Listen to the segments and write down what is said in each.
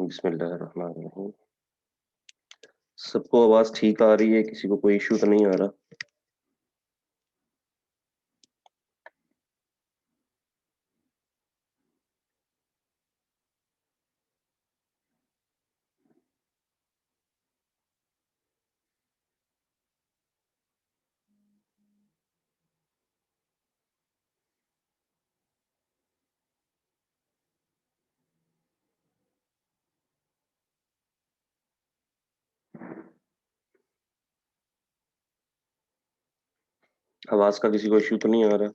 बिस्मिल्लाहिर्रहमानिर्रहीम। सबको आवाज ठीक आ रही है? किसी को कोई इश्यू तो नहीं आ रहा? आवाज का किसी को इश्यू तो नहीं आ रहा?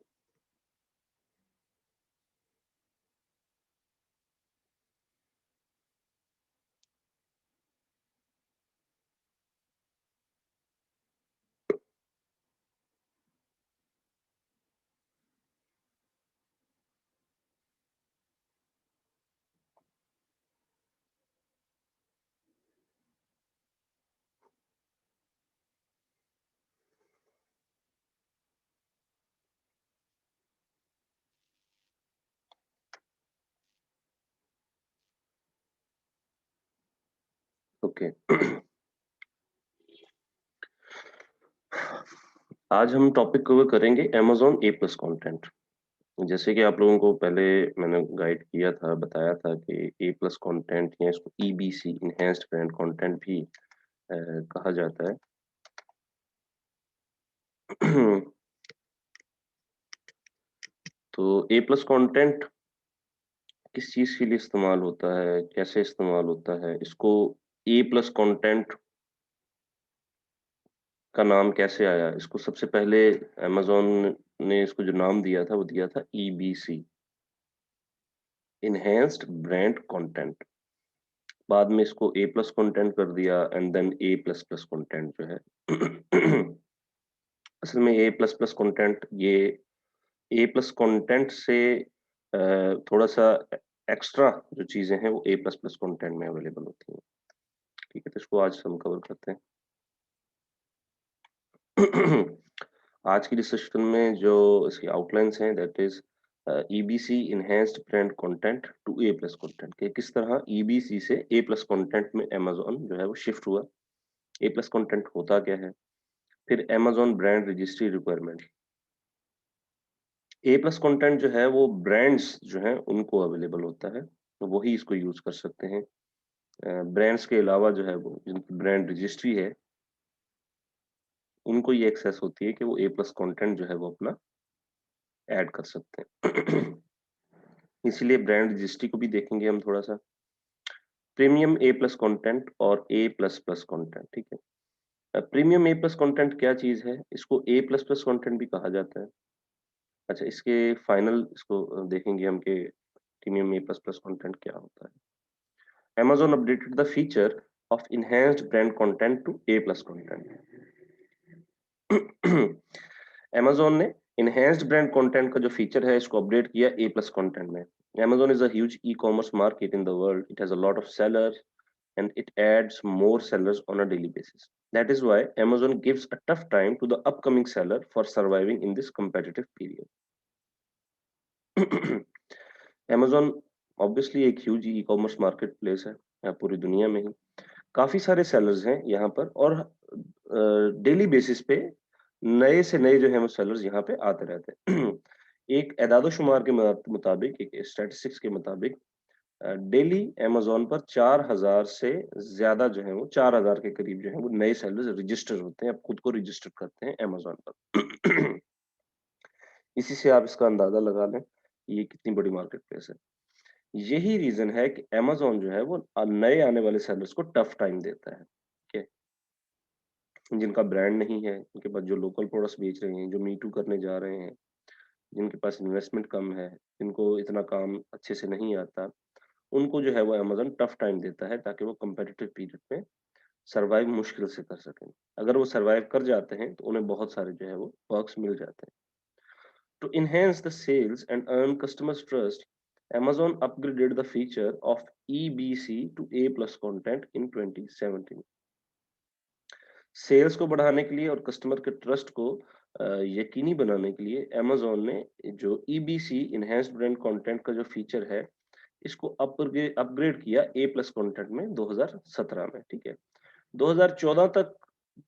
ओके। आज हम टॉपिक कवर करेंगे Amazon ए प्लस कंटेंट। जैसे कि आप लोगों को पहले मैंने गाइड किया था, बताया था कि ए प्लस कंटेंट या इसको EBC इनहेंस्ड ब्रांड कंटेंट भी कहा जाता है। तो ए प्लस कंटेंट किस चीज के लिए इस्तेमाल होता है, कैसे इस्तेमाल होता है, इसको ए प्लस कंटेंट का नाम कैसे आया? इसको सबसे पहले अमेज़न ने इसको जो नाम दिया था वो दिया था EBC, इनहेंस्ड ब्रांड कंटेंट। बाद में इसको ए प्लस कंटेंट कर दिया and then A plus plus content जो है। असल में ए प्लस प्लस कंटेंट ये ए प्लस कंटेंट से थोड़ा सा एक्स्ट्रा जो चीजें हैं वो ए प्लस प्लस कंटेंट में अवेलेबल होती हैं। ठीक है, तो इसको आज हम कवर करते हैं। आज की डिस्कशन में जो इसकी आउटलाइंस हैं that is EBC enhanced brand content to A plus content, कि किस तरह EBC से ए प्लस कंटेंट में अमेज़न जो है वो शिफ्ट हुआ। ए प्लस कंटेंट होता क्या है, फिर अमेज़न ब्रांड रजिस्ट्री रिक्वायरमेंट। ए प्लस कंटेंट जो है वो ब्रांड्स जो हैं उनको अवेलेबल होता है, तो वही इसको यूज कर सकते हैं। ब्रांड्स के अलावा जो है वो जिनकी ब्रांड रजिस्ट्री है उनको ये एक्सेस होती है कि वो ए प्लस कंटेंट जो है वो अपना ऐड कर सकते हैं। इसीलिए ब्रांड रजिस्ट्री को भी देखेंगे हम थोड़ा सा। प्रीमियम ए प्लस कंटेंट और ए प्लस प्लस कंटेंट, ठीक है। प्रीमियम ए प्लस कंटेंट क्या चीज है? इसको ए प्लस प्लस कंटेंट भी कहा जाता है। अच्छा, इसके फाइनल इसको देखेंगे हम कि premium A plus plus content क्या होता है। Amazon updated the feature of enhanced brand content to A plus content। Amazon ने enhanced brand content का जो फीचर है इसको अपडेट किया A plus content में। Amazon is a huge e-commerce market in the world. It has a lot of sellers and it adds more sellers on a daily basis. That is why Amazon gives a tough time to the upcoming seller for surviving in this competitive period. Amazon obviously एक huge e commerce market place है पूरी दुनिया में ही। काफी सारे sellers हैं यहाँ पर और डेली बेसिस पे नए से नए जो है वो सेलर्स यहाँ पे आते रहते हैं। एक एदादोशुमार के मुताबिक, एक स्टैटिस्टिक्स के मुताबिक डेली अमेज़न पर 4000 से ज्यादा जो है वो 4000 के करीब जो है वो नए सेलर्स रजिस्टर होते हैं, अब खुद को रजिस्टर करते हैं अमेज़न पर। इसी से आप इसका अंदाजा लगा लें ये कितनी बड़ी मार्केट प्लेस है। यही रीजन है कि अमेज़न जो है वो नए आने वाले सेलर्स को टफ टाइम देता है, ठीक है। जिनका ब्रांड नहीं है, जिनके पास जो लोकल प्रोडक्ट्स बेच रहे हैं, जो मी टू करने जा रहे हैं, जिनके पास इन्वेस्टमेंट कम है, जिनको इतना काम अच्छे से नहीं आता, उनको जो है वो अमेज़न टफ टाइम देता है ताकि वो कम्पिटिटिव पीरियड में सर्वाइव मुश्किल से कर सकें। अगर वो सर्वाइव कर जाते हैं तो उन्हें बहुत सारे जो है वो पर्क्स मिल जाते हैं। To enhance the sales and earn customers' trust, Amazon upgraded the feature of EBC to A plus content in 2017। Sales को बढ़ाने के लिए और कस्टमर के ट्रस्ट को यकीनी बनाने के लिए Amazon ने जो EBC इनहेंस्ड ब्रांड कंटेंट का जो फीचर है इसको अपग्रेड किया ए प्लस कंटेंट में 2017 में, ठीक है। 2014 तक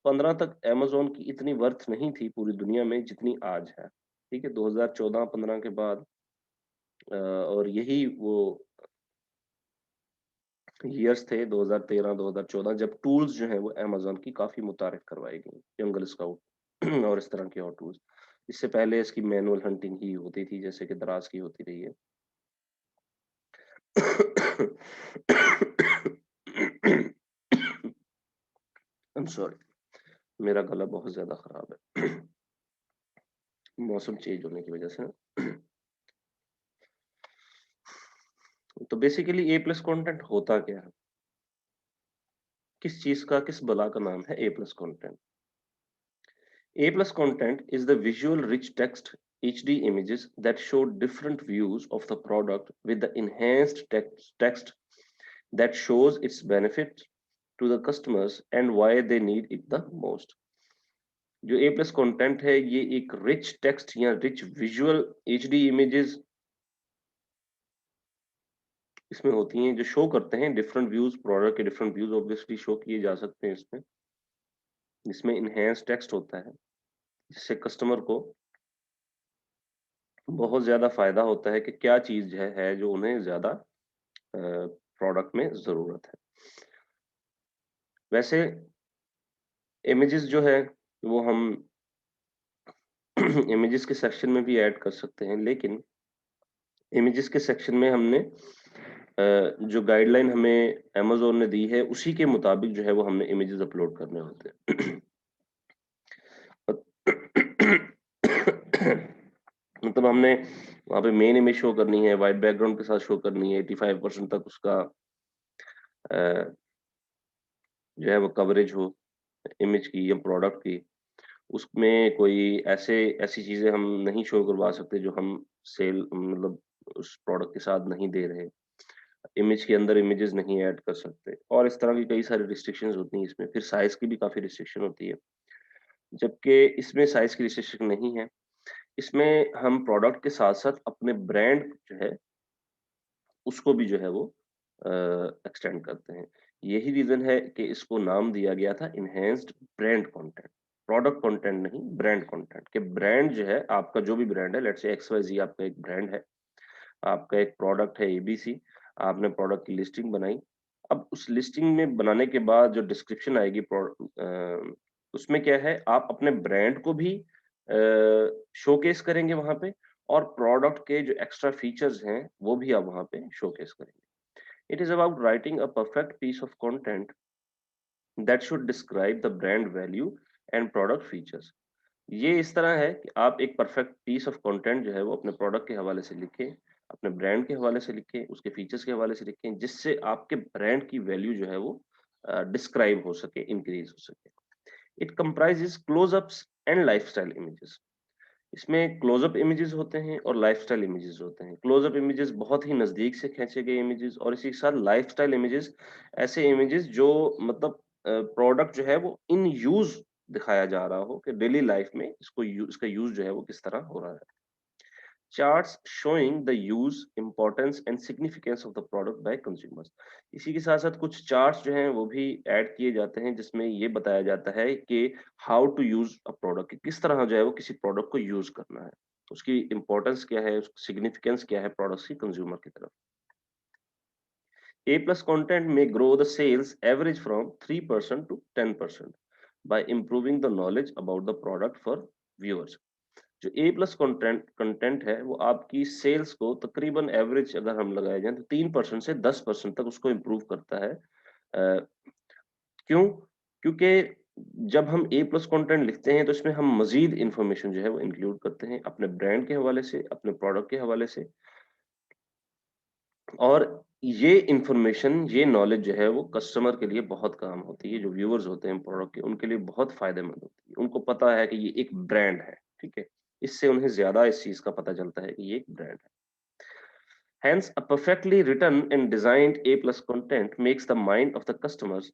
15 तक अमेज़न की इतनी वर्थ नहीं थी पूरी दुनिया में जितनी आज है, ठीक है। 2014-15 के बाद और यही वो ईयर्स थे 2013-2014 जब टूल्स जो हैं वो अमेज़न की काफ़ी मुतारिफ करवाई गई, जंगल स्काउट और इस तरह के और टूल्स। इससे पहले इसकी मैनुअल हंटिंग ही होती थी जैसे कि दराज़ की होती रही है। आई एम सॉरी, मेरा गला बहुत ज़्यादा खराब है। मौसम चेंज होने की वजह से ना। तो बेसिकली ए प्लस कंटेंट होता क्या है? किस चीज़ का, किस बला का नाम है A plus content? A plus content is the visual rich text HD images that show different views of the product with the enhanced text that shows its benefits to the customers and why they need it the most. जो A plus content है ये एक rich text या rich visual HD images इसमें होती हैं जो show करते हैं डिफरेंट व्यूज, प्रोडक्ट के डिफरेंट व्यूज ऑब्वियसली शो किए जा सकते हैं इसमें। इसमें इनहेंस टेक्स्ट होता है जिससे कस्टमर को बहुत ज़्यादा फ़ायदा होता है कि क्या चीज़ है जो उन्हें ज़्यादा प्रोडक्ट में ज़रूरत है। वैसे इमेजेस जो है वो हम इमेजेस के सेक्शन में भी ऐड कर सकते हैं, लेकिन इमेजेस के सेक्शन में हमने जो गाइडलाइन हमें अमेज़न ने दी है उसी के मुताबिक जो है वो हमने इमेजेस अपलोड करने होते हैं। मतलब हमने वहाँ पे मेन इमेज शो करनी है, व्हाइट बैकग्राउंड के साथ शो करनी है, 85% तक उसका अ, जो है वो कवरेज हो इमेज की या प्रोडक्ट की। उसमें कोई ऐसी चीज़ें हम नहीं शो करवा सकते जो हम सेल मतलब उस प्रोडक्ट के साथ नहीं दे रहे। इमेज के अंदर इमेजेस नहीं ऐड कर सकते और इस तरह की कई सारी रिस्ट्रिक्शंस होती हैं इसमें। फिर साइज़ की भी काफ़ी रिस्ट्रिक्शन होती है, जबकि इसमें साइज़ की रिस्ट्रिक्शन नहीं है। इसमें हम प्रोडक्ट के साथ-साथ अपने ब्रांड जो है उसको भी जो है वो एक्सटेंड करते हैं। यही रीज़न है कि इसको नाम दिया गया था enhanced brand content. Product content नहीं, ब्रांड कंटेंट कि ब्रांड जो है आपका जो भी ब्रांड है, लेट्स से एक्सवाईज़ी आपका एक ब्रांड है, आपका एक प्रोडक्ट है एबीसी, आपने प्रोडक्ट की लिस्टिंग बनाई। अब उस लिस्टिंग में बनाने के बाद जो डिस्क्रिप्शन आएगी उसमें क्या है आप अपने ब्रांड को भी शोकेस करेंगे वहाँ पे और प्रोडक्ट के जो एक्स्ट्रा फीचर्स हैं, वो भी आप वहाँ पे शोकेस करेंगे। It is about writing a perfect piece of content that should describe the brand value and product features. ये इस तरह है कि आप एक परफेक्ट पीस ऑफ कंटेंट जो है वो अपने प्रोडक्ट के हवाले से लिखें, अपने ब्रांड के हवाले से लिखें, उसके फीचर्स के हवाले से लिखें, जिससे आपके ब्रांड की वैल्यू जो है वो डिस्क्राइब हो सके, इंक्रीज हो सके। It comprises close-ups and lifestyle images. इसमें क्लोज़अप इमेजेस होते हैं और लाइफ़स्टाइल इमेजेस होते हैं। क्लोज़अप इमेजेस बहुत ही नज़दीक से खींचे गए इमेजेस और इसी के साथ लाइफ़स्टाइल इमेजेस ऐसे इमेजेस जो मतलब प्रोडक्ट जो है वो इन यूज़ दिखाया जा रहा हो कि डेली लाइफ़ में इसका यूज़ जो है वो किस तरह हो रहा है। Charts showing the use, importance and significance of the product by consumers. इसी के साथ-साथ कुछ चार्ट्स जो हैं वो भी ऐड किए जाते हैं जिसमें ये बताया जाता है कि how to use a product कि किस तरह जो है वो किसी प्रोडक्ट को यूज़ करना है। उसकी इम्पोर्टेंस क्या है, उसकी सिग्निफिकेंस क्या है प्रोडक्ट्स की कंज्यूमर की तरफ। A plus content may grow the sales average from 3% to 10% by improving the knowledge about the product for viewers. जो ए प्लस कंटेंट कंटेंट है वो आपकी सेल्स को तकरीबन एवरेज अगर हम लगाए जाए तो 3% से 10% तक उसको इम्प्रूव करता है। क्यों? क्योंकि जब हम ए प्लस कंटेंट लिखते हैं तो इसमें हम मजीद इंफॉर्मेशन जो है वो इंक्लूड करते हैं अपने ब्रांड के हवाले से, अपने प्रोडक्ट के हवाले से और ये इंफॉर्मेशन, ये नॉलेज जो है वो कस्टमर के लिए बहुत काम होती है, जो व्यूअर्स होते हैं प्रोडक्ट के, उनके लिए बहुत फ़ायदेमंद होती है। उनको पता है कि ये एक ब्रांड है, ठीक है? इससे उन्हें ज़्यादा इस चीज़ का पता चलता है कि ये एक ब्रांड है। Hence, a perfectly written and designed A plus content makes the mind of the customers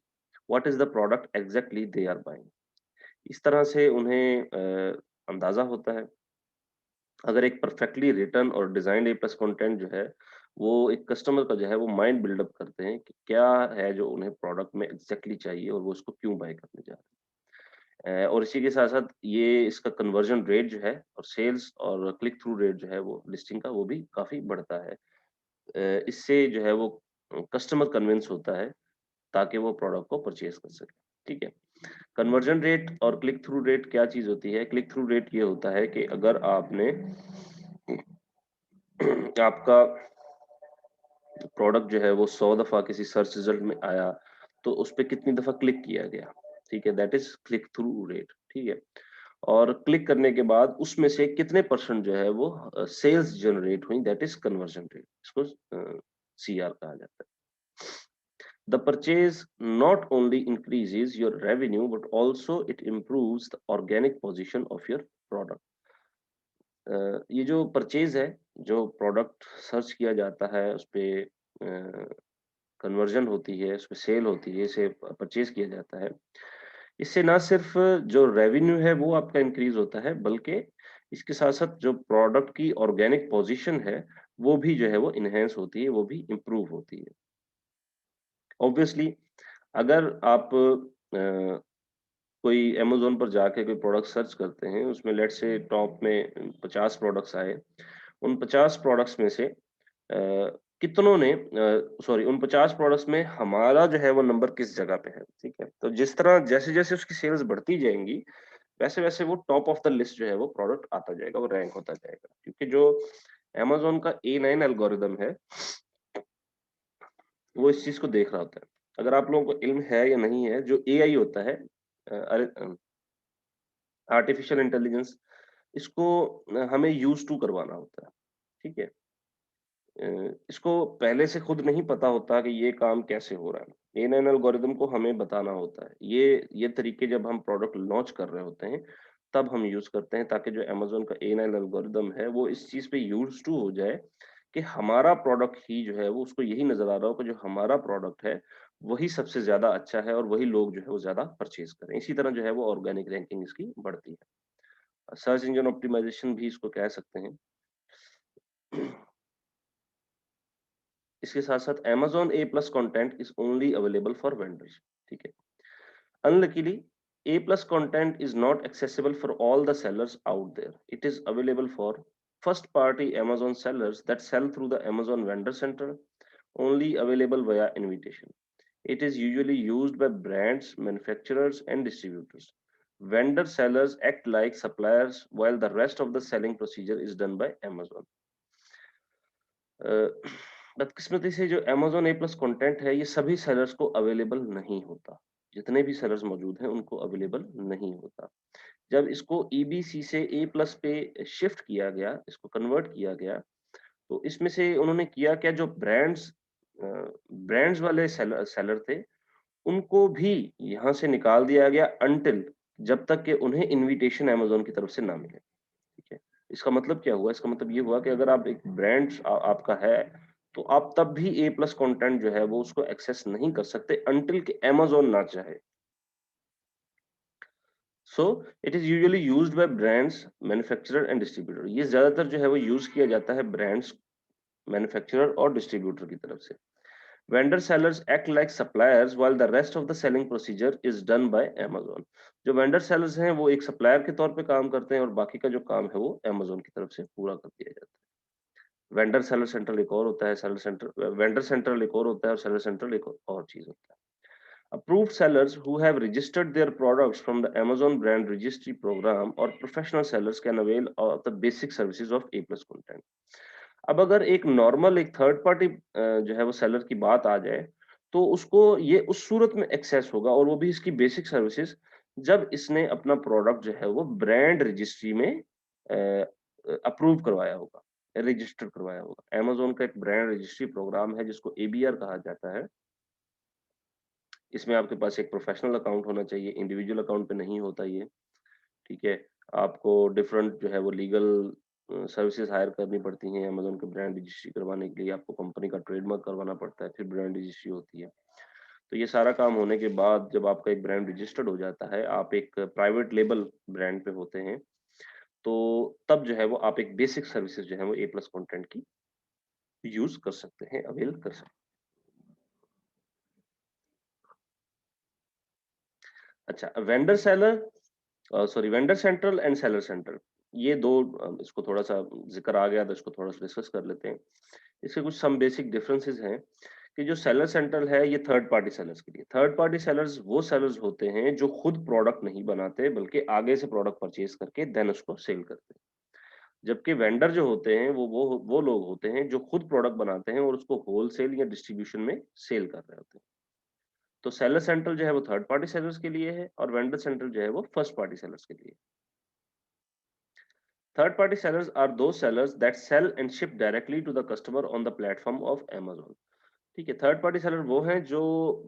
what is the product exactly they are buying. इस तरह से उन्हें अंदाज़ा होता है अगर एक परफेक्टली रिटन और डिजाइन्ड ए प्लस कंटेंट जो है वो एक कस्टमर का जो है वो माइंड बिल्डअप करते हैं कि क्या है जो उन्हें प्रोडक्ट में एग्ज़ैक्टली चाहिए और वो उसको क्यों बाय करने जा रहे हैं। और इसी के साथ-साथ ये इसका कन्वर्जन रेट जो है और सेल्स और क्लिक थ्रू रेट जो है वो लिस्टिंग का वो भी काफ़ी बढ़ता है। इससे जो है वो कस्टमर कन्विंस होता है ताकि वो प्रोडक्ट को परचेज़ कर सके, ठीक है? कन्वर्जन रेट और क्लिक थ्रू रेट क्या चीज़ होती है? क्लिक थ्रू रेट ये होता है कि अगर आपने आपका प्रोडक्ट जो है वो 100 दफ़ा किसी सर्च रिजल्ट में आया, तो उसपे कितनी दफ़ा क्लिक किया गया, ठीक है? That is click through rate, ठीक है? और क्लिक करने के बाद उसमें से कितने परसेंट जो है वो सेल्स जनरेट हुई, दैट इज़ कन्वर्जन रेट। इसको सीआर कहा जाता है। The purchase not only increases your revenue, but also it improves the organic position of your product. ये जो परचेज है, जो प्रोडक्ट सर्च किया जाता है, उसपे कन्वर्जन होती है, उसपे सेल होती है, इसे परचेज किया जाता है। इससे ना सिर्फ जो रेवेन्यू है वो आपका इंक्रीज होता है, बल्कि इसके साथ-साथ जो प्रोडक्ट की ऑर्गेनिक पोजीशन है, वो भी जो है वो एनहांस होती है, वो भी इम्प्रूव होती है। ऑब्वियसली अगर आप कोई अमेज़न पर जाके कोई प्रोडक्ट सर्च करते हैं, उसमें लेट्स से टॉप में 50 प्रोडक्ट्स आए। उन 50 प्रोडक्ट्स में से कितनों ने सॉरी उन 50 प्रोडक्ट्स में हमारा जो है वो नंबर किस जगह पे है, ठीक है? तो जिस तरह जैसे-जैसे उसकी सेल्स बढ़ती जाएँगी, वैसे-वैसे वो टॉप ऑफ द लिस्ट जो है वो प्रोडक्ट आता जाएगा, वो रैंक होता जाएगा। क्योंकि जो अमेज़न का ए9 एल्गोरिदम है, वो इस चीज़ को देख रहा होता है। अगर आप लोगों को इल्म है या नहीं है, जो एआई होता है आर्टिफिशियल इंटेलिजेंस इसको हमें यूज़ टू करवाना होता है, ठीक है? इसको पहले से खुद नहीं पता होता कि ये काम कैसे हो रहा है। ए9 एल्गोरिदम को हमें बताना होता है। ये तरीके जब हम प्रोडक्ट लॉन्च कर रहे होते हैं, तब हम यूज़ करते हैं ताकि जो अमेज़न का ए9 एल्गोरिदम है, वो इस चीज़ पे यूज़्ड टू हो जाए कि हमारा प्रोडक्ट ही जो है वो उसको यही नज़र आ रहा हो कि जो हमारा प्रोडक्ट है, वही सबसे ज़्यादा अच्छा है और वही लोग जो है वो ज़्यादा परचेज़ करें। इसी तरह जो है वो ऑर्गेनिक रैंकिंग इसकी बढ़ती है। सर्च इंजन ऑप्टिमाइज़ेशन भी इसको कह सकते हैं। इसके साथ-साथ Amazon A plus content is only available for vendors, ठीक है। Unluckily, A plus content is not accessible for all the sellers out there. It is available for first-party Amazon sellers that sell through the Amazon Vendor Center, only available via invitation. It is usually used by brands, manufacturers, and distributors. Vendor sellers act like suppliers while the rest of the selling procedure is done by Amazon. अ, बदकिस्मती से जो Amazon ए plus content है, ये सभी sellers को available नहीं होता। जितने भी सेलर्स मौजूद हैं, उनको अवेलेबल नहीं होता। जब इसको ईबीसी से ए प्लस पे शिफ्ट किया गया, इसको कन्वर्ट किया गया, तो इसमें से उन्होंने किया क्या जो अ, ब्रांड्स वाले सेलर थे, उनको भी यहाँ से निकाल दिया गया अंटिल जब तक कि उन्हें इन्विटेशन अमेज़न की तरफ से ना मिले। ठीक है। इसका मतलब क्या हुआ? इसका मतलब ये हुआ कि अगर आप एक ब्रांड आपका है, तो आप तब भी ए प्लस कंटेंट जो है वो उसको एक्सेस नहीं कर सकते अंटिल कि अमेज़न ना चाहे। So it is usually used by brands, manufacturer and distributor. ये ज़्यादातर जो है वो यूज़ किया जाता है ब्रांड्स, मैन्युफैक्चरर और डिस्ट्रीब्यूटर की तरफ से। Vendor sellers act like suppliers while the rest of the selling procedure is done by Amazon. जो वेंडर सेलर्स हैं वो एक सप्लायर के तौर पे काम करते हैं और बाकी का जो काम है वो अमेज़न की तरफ से पूरा कर दिया जाता है। वेंडर सेलर सेंट्रल एक और होता है, सेलर सेंटर वेंडर सेंट्रल एक और होता है और सेलर सेंट्रल एक और चीज़ होता है। Approved sellers who have registered their products from the Amazon brand registry program or professional sellers can avail of the basic services of A plus content. अब अगर एक नॉर्मल एक थर्ड पार्टी जो है वो सेलर की बात आ जाए, तो उसको ये उस सूरत में एक्सेस होगा और वो भी इसकी बेसिक सर्विसेज जब इसने अपना प्रोडक्ट जो है वो ब्रांड रजिस्ट्री में अप्रूव करवाया होगा, रजिस्टर करवाया होगा। अमेज़न का एक ब्रांड रजिस्ट्री प्रोग्राम है जिसको एबीआर कहा जाता है। इसमें आपके पास एक प्रोफेशनल अकाउंट होना चाहिए, इंडिविजुअल अकाउंट पे नहीं होता ये, ठीक है? आपको डिफरेंट जो है वो लीगल सर्विसेज़ हायर करनी पड़ती हैं, अमेज़न के ब्रांड रजिस्ट्री करवाने के लिए आपको कंपनी का ट्रेडमार्क करवाना पड़ता है, फिर ब्रांड रजिस्ट्री होती है। तो ये सारा काम होने के बाद जब आपका एक ब्रांड रजिस्टर्ड हो जाता है, आप एक प्राइवेट लेबल ब्रांड पे होते हैं, तो तब जो है वो आप एक बेसिक सर्विसेज़ जो है वो ए प्लस कंटेंट की यूज कर सकते हैं, अवेल कर सकते हैं। अच्छा, vendor seller sorry vendor central and seller central, ये दो इसको थोड़ा सा जिक्र आ गया तो इसको थोड़ा सा डिस्कस कर लेते हैं। इसके कुछ सम बेसिक डिफरेंसेस हैं कि जो सेलर सेंट्रल है ये थर्ड पार्टी सेलर्स के लिए। थर्ड पार्टी सेलर्स वो सेलर्स होते हैं जो खुद प्रोडक्ट नहीं बनाते बल्कि आगे से प्रोडक्ट परचेज करके देन उसको सेल करते हैं। जबकि वेंडर जो होते हैं वो लोग होते हैं जो खुद प्रोडक्ट बनाते हैं और उसको होलसेल या डिस्ट्रीब्यूशन में सेल कर रहे होते हैं। तो सेलर सेंट्रल जो है वो थर्ड पार्टी सेलर्स के लिए है और वेंडर सेंट्रल जो है वो फर्स्ट पार्टी सेलर्स के लिए। Third party sellers are those sellers that sell and ship directly to the customer on the platform of Amazon. ठीक है, थर्ड पार्टी सेलर वो हैं जो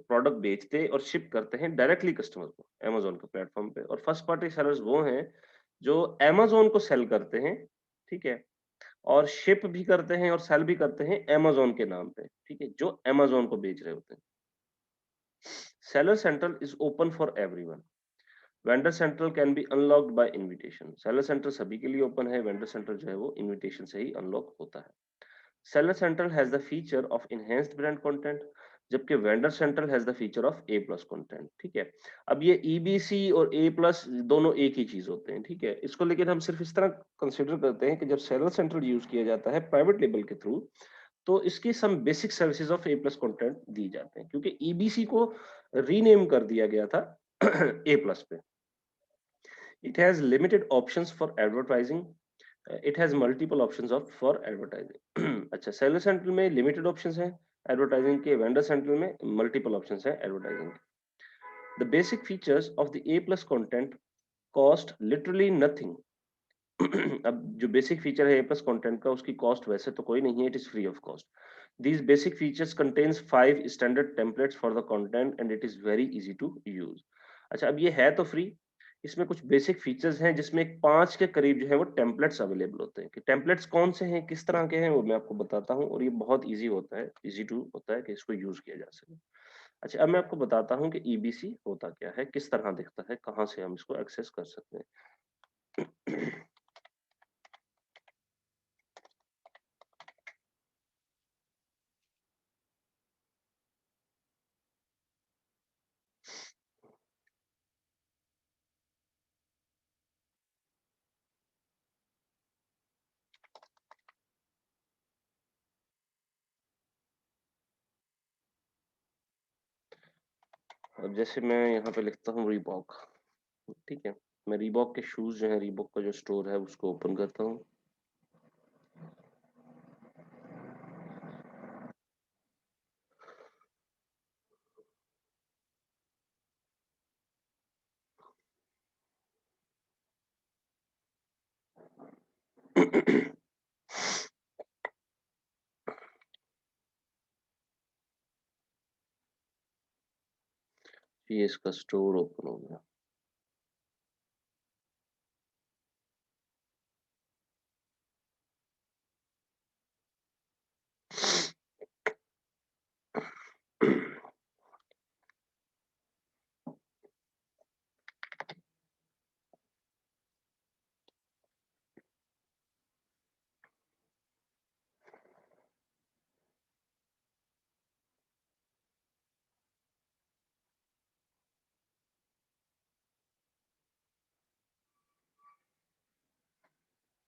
प्रोडक्ट बेचते और शिप करते हैं डायरेक्टली कस्टमर को Amazon के प्लेटफॉर्म पे, और फर्स्ट पार्टी सेलर्स वो हैं जो Amazon को सेल करते हैं, ठीक है, और शिप भी करते हैं और सेल भी करते हैं Amazon के नाम पे, ठीक है, जो Amazon को बेच रहे होते हैं। Seller central is open for everyone. Vendor central can be unlocked by invitation. Seller central सभी के लिए ओपन है, वेंडर सेंट्रल जो है वो इनविटेशन से ही अनलॉक होता है। Seller central has the feature of enhanced brand content, जबकि vendor central has the feature of A plus content. ठीक है, अब ये ईबीसी और ए प्लस दोनों एक ही चीज होते हैं, ठीक है, इसको लेकिन हम सिर्फ इस तरह कंसिडर करते हैं कि जब सेलर सेंट्रल यूज किया जाता है प्राइवेट लेबल के थ्रू तो इसकी some basic services of A plus content दी जाते हैं, क्योंकि ईबीसी को रीनेम कर दिया गया था ए प्लस पे। It has limited options for advertising. It has multiple options of for advertising. अच्छा, सेलर सेंट्रल में लिमिटेड ऑप्शंस हैं एडवर्टाइजिंग के, वेंडर सेंट्रल में मल्टीपल ऑप्शंस हैं एडवर्टाइजिंग के। The basic features of the A plus content cost literally nothing. अब जो basic feature है ए प्लस कंटेंट का उसकी कॉस्ट वैसे तो कोई नहीं है, it is free of cost. These basic features contains 5 standard templates for the content and it is very easy to use. अच्छा, अब ये है तो फ्री, इसमें कुछ बेसिक फीचर्स हैं जिसमें 5 के करीब जो है वो टेम्पलेट्स अवेलेबल होते हैं। कि टेम्पलेट्स कौन से हैं, किस तरह के हैं, वो मैं आपको बताता हूँ, और ये बहुत इजी होता है, इजी टू होता है कि इसको यूज किया जा सके। अच्छा, अब मैं आपको बताता हूँ कि ईबीसी होता क्या है, किस तरह दिखता है, कहाँ से हम इसको एक्सेस कर सकते हैं। अब जैसे मैं यहाँ पे लिखता हूँ रीबॉक, ठीक है, मैं रीबॉक के शूज जो है, रीबॉक का जो स्टोर है उसको ओपन करता हूँ। ये इसका स्टोर ओपन हो गया।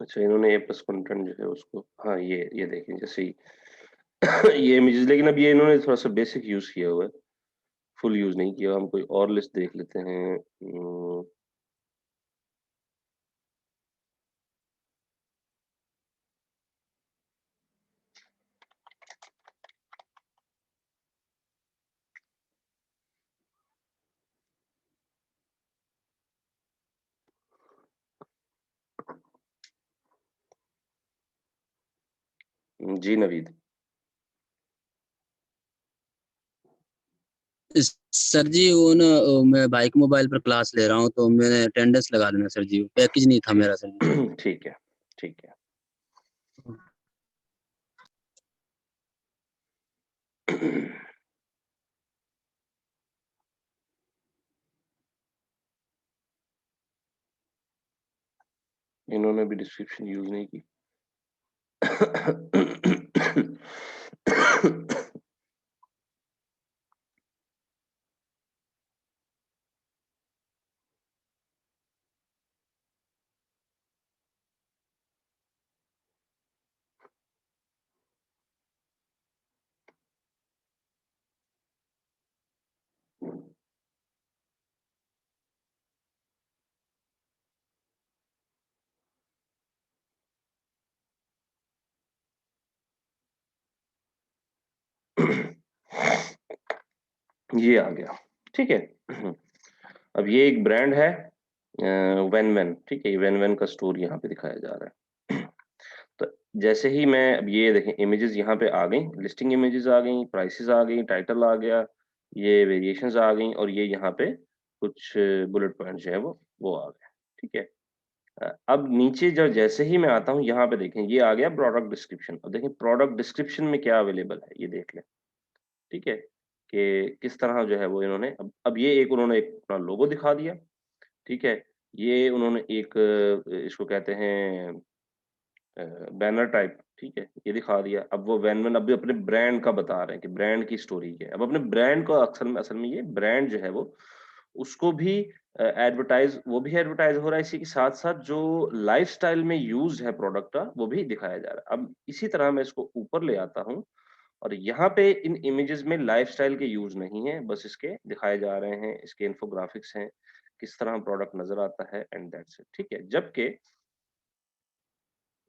अच्छा, इन्होंने ए प्लस कंटेंट जो है उसको, हाँ ये देखें जैसे ही ये इमेजेस, लेकिन अब ये इन्होंने थोड़ा सा बेसिक यूज किया हुआ है, फुल यूज नहीं किया। हम कोई और लिस्ट देख लेते हैं। जी नवीद। सर जी वो ना मैं बाइक मोबाइल पर क्लास ले रहा हूँ तो मैंने अटेंडेंस लगा देना सर जी, पैकेज नहीं था ठीक मेरा सर जी। ठीक है, ठीक है। इन्होंने भी डिस्क्रिप्शन यूज नहीं की। ये आ गया, ठीक है। अब ये एक ब्रांड है वैन वैन, ठीक है। वैन वैन का स्टोर यहाँ पे दिखाया जा रहा है। तो जैसे ही मैं अब ये देखें इमेजेस यहाँ पे आ गई, लिस्टिंग इमेजेस आ गई, प्राइसेस आ गई, टाइटल आ गया, ये वेरिएशंस आ गई और ये यहाँ पे कुछ बुलेट पॉइंट जो है वो आ गए, ठीक है। अब नीचे जब जैसे ही मैं आता हूँ यहाँ पे देखें ये आ गया प्रोडक्ट डिस्क्रिप्शन। अब देखें प्रोडक्ट डिस्क्रिप्शन में क्या अवेलेबल है ये देख लें, ठीक है, कि किस तरह जो है वो इन्होंने अब ये एक उन्होंने एक अपना लोगो दिखा दिया, ठीक है। ये उन्होंने एक इसको कहते हैं बैनर टाइप, ठीक है, ये दिखा दिया। अब वो वैन-वैन अभी अपने ब्रांड का बता रहे हैं कि ब्रांड की स्टोरी क्या है। अब अपने ब्रांड को असल में ये ब्रांड जो है वो उसको भी एडवर्टाइज़ वो भी एडवर्टाइज़ हो रहा है, इसी के साथ-साथ जो लाइफ़स्टाइल में यूज़ है प्रोडक्ट का वो भी दिखाया जा रहा है। अब इसी तरह मैं इसको ऊपर ले आता हूँ और यहाँ पे इन इमेजेस में लाइफ़स्टाइल के यूज़ नहीं है, बस इसके दिखाए जा रहे हैं, इसके इन्फोग्राफिक्स हैं, किस तरह प्रोडक्ट नज़र आता है एंड दैट्स इट, ठीक है। जबकि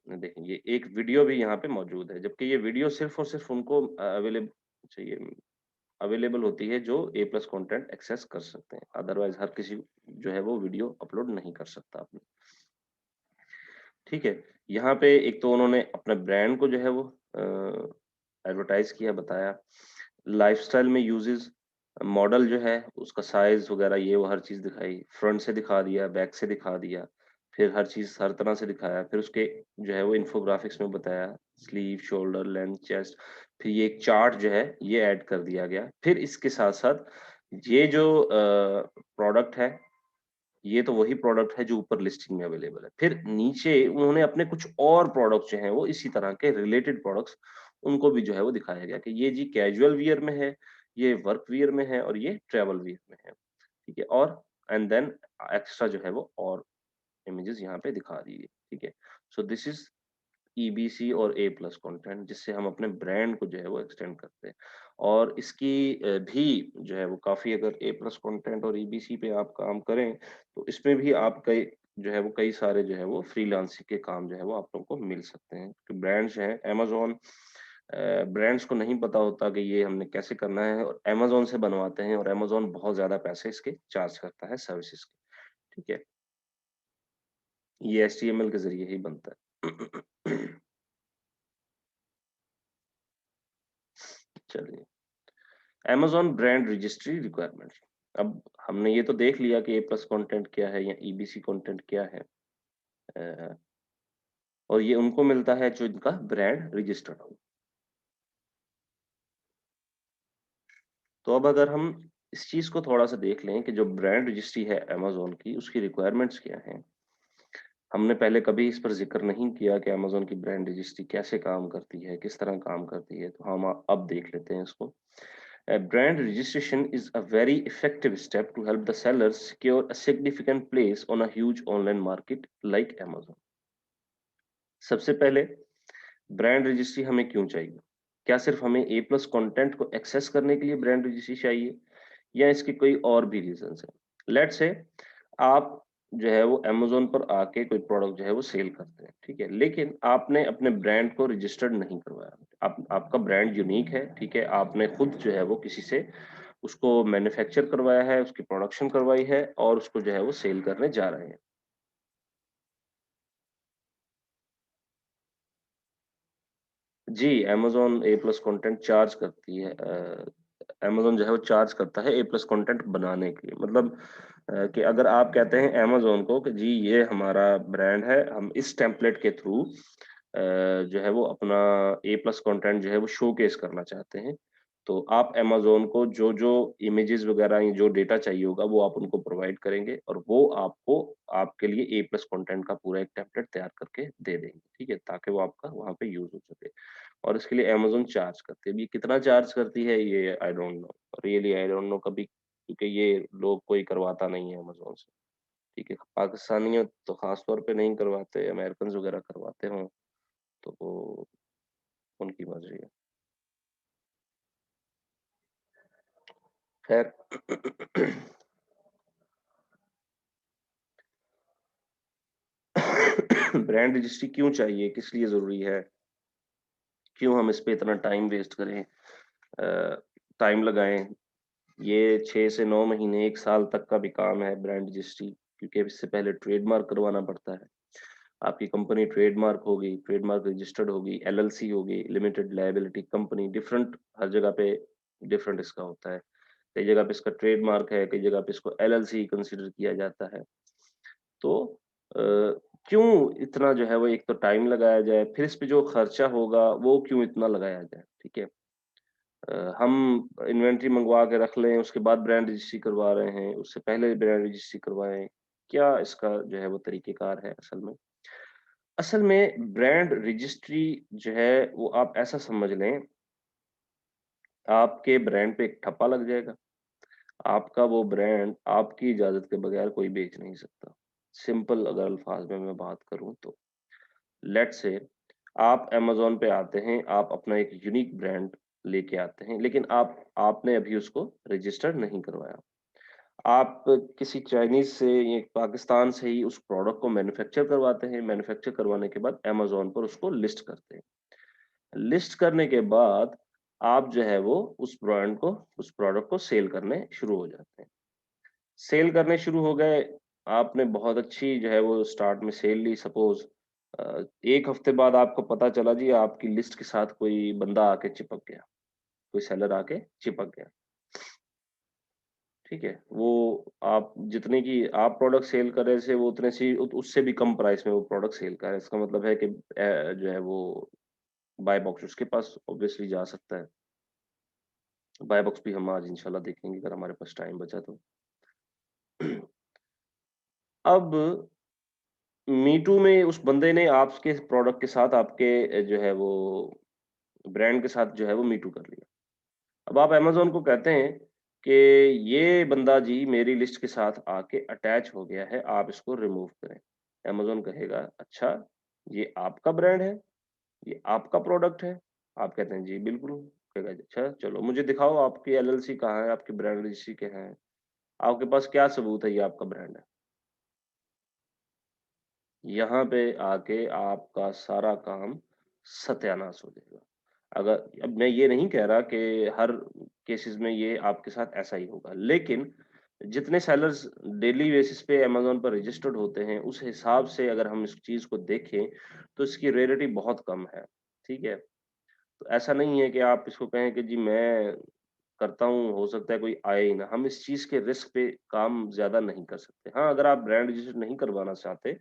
देखें ये एक वीडियो भी यहाँ पे मौजूद है, जबकि ये वीडियो सिर्फ़ और सिर्फ़ उनको चाहिए अवेलेबल होती है जो ए प्लस कंटेंट एक्सेस कर सकते हैं। अदरवाइज़ हर किसी जो है वो वीडियो अपलोड नहीं कर सकता अपनी। ठीक है, यहाँ पे एक तो उन्होंने अपने ब्रांड को जो है वो एडवर्टाइज़ किया, बताया। लाइफ़स्टाइल में यूजेज़ मॉडल जो है उसका साइज़ वगैरह ये वो हर चीज़ दिखाई। फ्रंट से दिखा दिया, बैक से दिखा दिया, फिर हर चीज़ हर तरह से दिखाया। फिर उसके जो है वो इन्फोग्राफिक्स में बताया, स्लीव, शोल्डर, लेंथ, चेस्ट। फिर ये एक चार्ट जो है ये ऐड कर दिया गया। फिर इसके साथ-साथ ये जो प्रोडक्ट है ये तो वही प्रोडक्ट है जो ऊपर लिस्टिंग में अवेलेबल है। फिर नीचे उन्होंने अपने कुछ और प्रोडक्ट्स जो हैं वो इसी तरह के रिलेटेड प्रोडक्ट्स उनको भी जो है वो दिखाया गया कि ये जी कैजुअल वियर में है, ये वर्क वियर में है और ये ट्रैवल वियर में है। ठीक है? और एंड देन एक्स्ट्रा जो है वो और इमेजेस यहाँ पे दिखा दी गई। ठीक है? सो दिस इज़ ईबीसी और ए प्लस कंटेंट जिससे हम अपने ब्रांड को जो है वो एक्सटेंड करते हैं। और इसकी भी जो है वो काफ़ी अगर ए प्लस कंटेंट और ईबीसी पे आप काम करें, तो इसमें भी आप कई जो है वो कई सारे जो है वो फ्रीलांसिंग के काम जो है वो आप लोगों को मिल सकते हैं। तो ब्रांड्स हैं अमेज़न ब्रांड्स को नहीं पता होता कि ये हमने कैसे करना है और अमेज़न से बनवाते हैं और अमेज़न बहुत ज़्यादा पैसे इसके चार्ज करता है सर्विसेज़ के। ठीक है? ये एचटीएमएल के ज़रिए ही बनता है। चलिए। Amazon brand registry requirements. अब हमने ये तो देख लिया कि ए प्लस कंटेंट क्या है या ईबीसी कंटेंट क्या है। अ, और ये उनको मिलता है जो इनका ब्रांड रजिस्टर्ड हो। तो अब अगर हम इस चीज़ को थोड़ा-सा देख लें कि जो ब्रांड रजिस्ट्री है अमेज़न की, उसकी रिक्वायरमेंट्स क्या हैं? हमने पहले कभी इस पर ज़िक्र नहीं किया कि अमेज़न की ब्रांड रजिस्ट्री कैसे काम करती है, किस तरह काम करती है, तो हम अब देख लेते हैं इसको। Brand registration is a very effective step to help the sellers secure a significant place on a huge online market like Amazon. सबसे पहले ब्रांड रजिस्ट्री हमें क्यों चाहिए? क्या सिर्फ हमें ए प्लस कंटेंट को एक्सेस करने के लिए ब्रांड रजिस्ट्री चाहिए या इसके कोई और भी रीजंस हैं? लेट्स से आप जो है वो अमेज़न पर आके कोई प्रोडक्ट जो है वो सेल करते हैं, ठीक है? लेकिन आपने अपने ब्रांड को रजिस्टर्ड नहीं करवाया। आप आपका ब्रांड यूनिक है, ठीक है? आपने खुद जो है वो किसी से उसको मैन्युफैक्चर करवाया है, उसकी प्रोडक्शन करवाई है और उसको जो है वो सेल करने जा रहे हैं। जी, अमेज़न ए प्लस कंटेंट चार्ज करती है अमेज़न जो है वो चार्ज करता है ए प्लस कंटेंट बनाने के लिए। मतलब कि अगर आप कहते हैं अमेज़न को कि जी ये हमारा ब्रांड है, हम इस टेम्पलेट के थ्रू जो है वो अपना ए प्लस कंटेंट जो है वो शोकेस करना चाहते हैं। तो आप अमेज़न को जो-जो इमेजेस वगैरह या जो डेटा चाहिए होगा वो आप उनको प्रोवाइड करेंगे और वो आपको आपके लिए ए प्लस कंटेंट का पूरा एक टेम्पलेट तैयार करके दे देंगे, ठीक है? ताकि वो आपका वहाँ पे यूज़ हो सके। और इसके लिए अमेज़न चार्ज करती है। अब ये कितना चार्ज करती है ये I don't know, really I don't know कभी, क्योंकि ये लोग कोई करवाता नहीं है अमेज़न से, ठीक है? पाकिस्तानी तो ख़ास तौर पे नहीं करवाते, अमेरिकन्स वगैरह करवाते हों, तो वो उनकी मर्ज़ी है। खैर ब्रांड रजिस्ट्री क्यों चाहिए? किस लिए ज़रूरी है? क्यों हम इस पे इतना टाइम वेस्ट करें? टाइम लगाएँ? ये 6 से 9 महीने, 1 साल तक का भी काम है ब्रांड रजिस्ट्री, क्योंकि अब इससे पहले ट्रेडमार्क करवाना पड़ता है। आपकी कंपनी ट्रेडमार्क होगी, ट्रेडमार्क रजिस्टर्ड होगी, एलएलसी होगी, लिमिटेड लायबिलिटी कंपनी, डिफरेंट हर जगह पे डिफरेंट इसका होता है। कई जगह पे इसका ट्रेडमार्क है, कई जगह पे इसको एलएलसी कंसीडर किया जाता है। तो अ, क्यों इतना जो है वो एक तो टाइम लगाया जाए, फिर इस पे जो खर्चा होगा वो क्यों इतना लगाया जाए, ठीक है? हम इन्वेंटरी मंगवा के रख लें, उसके बाद ब्रांड रजिस्ट्री करवा रहे हैं, उससे पहले ब्रांड रजिस्ट्री करवाएँ। क्या इसका जो है वो तरीक़ेकार है असल में? असल में ब्रांड रजिस्ट्री जो है वो आप ऐसा समझ लें, आपके ब्रांड पे एक ठप्पा लग जाएगा। आपका वो ब्रांड आपकी इजाज़त के बगैर कोई बेच नहीं सकता। सिंपल अगर अल्फ़ाज़ में मैं बात करूँ तो। लेट्स से आप अमेज़न पे आते हैं, आप अपना एक यूनिक ब्रांड लेके आते हैं, लेकिन आपने अभी उसको रजिस्टर नहीं करवाया। आप किसी चाइनीज़ से या पाकिस्तान से ही उस प्रोडक्ट को मैन्युफैक्चर करवाते हैं, मैन्युफैक्चर करवाने के बाद अमेज़न पर उसको लिस्ट करते हैं। लिस्ट करने के बाद आप जो है वो उस ब्रांड को, उस प्रोडक्ट को सेल करने शुरू हो जाते हैं। सेल करने शुरू हो गए, आपने बहुत अच्छी जो है वो स्टार्ट में सेल ली सपोज़ 1 हफ्ते बाद आपको पता चला जी आपकी लिस्ट के साथ कोई बंदा आके चिपक गया, कोई सेलर आके चिपक गया, ठीक है? वो आप जितने की आप प्रोडक्ट सेल कर रहे थे वो उतने से उससे भी कम प्राइस में वो प्रोडक्ट सेल कर रहा है। इसका मतलब है कि जो है वो बाय बॉक्स उसके पास ऑब्वियसली जा सकता है। बाय बॉक्स भी हम आज इंशाल्लाह देखेंगे अगर हमारे पास टाइम बचा तो। अब मी टू में उस बंदे ने आपके प्रोडक्ट के साथ आपके जो है वो ब्रांड के साथ जो है वो मी टू कर लिया। अब आप अमेज़न को कहते हैं कि ये बंदा जी मेरी लिस्ट के साथ आके अटैच हो गया है, आप इसको रिमूव करें। अमेज़न कहेगा, "अच्छा, ये आपका ब्रांड है? ये आपका प्रोडक्ट है?" आप कहते हैं, "जी, बिल्कुल।" कहेगा, "अच्छा, चलो मुझे दिखाओ आपकी एलएलसी कहाँ है? आपकी ब्रांड रजिस्ट्री कहाँ है? आपके पास क्या सबूत है ये आपका ब्रांड है?" यहाँ पे आके आपका सारा काम सत्यानाश हो जाएगा। अगर अब मैं ये नहीं कह रहा कि हर केसेज़ में ये आपके साथ ऐसा ही होगा, लेकिन जितने सेलर्स डेली बेसिस पे अमेज़न पर रजिस्टर्ड होते हैं, उस हिसाब से अगर हम इस चीज़ को देखें, तो इसकी रेयरिटी बहुत कम है, ठीक है? तो ऐसा नहीं है कि आप इसको कहें कि जी मैं करता हूँ, हो सकता है कोई आए ही ना। हम इस चीज़ के रिस्क पे काम ज़्यादा नहीं कर सकते। हाँ, अगर आप ब्रांड रजिस्टर नहीं करवाना चाहते,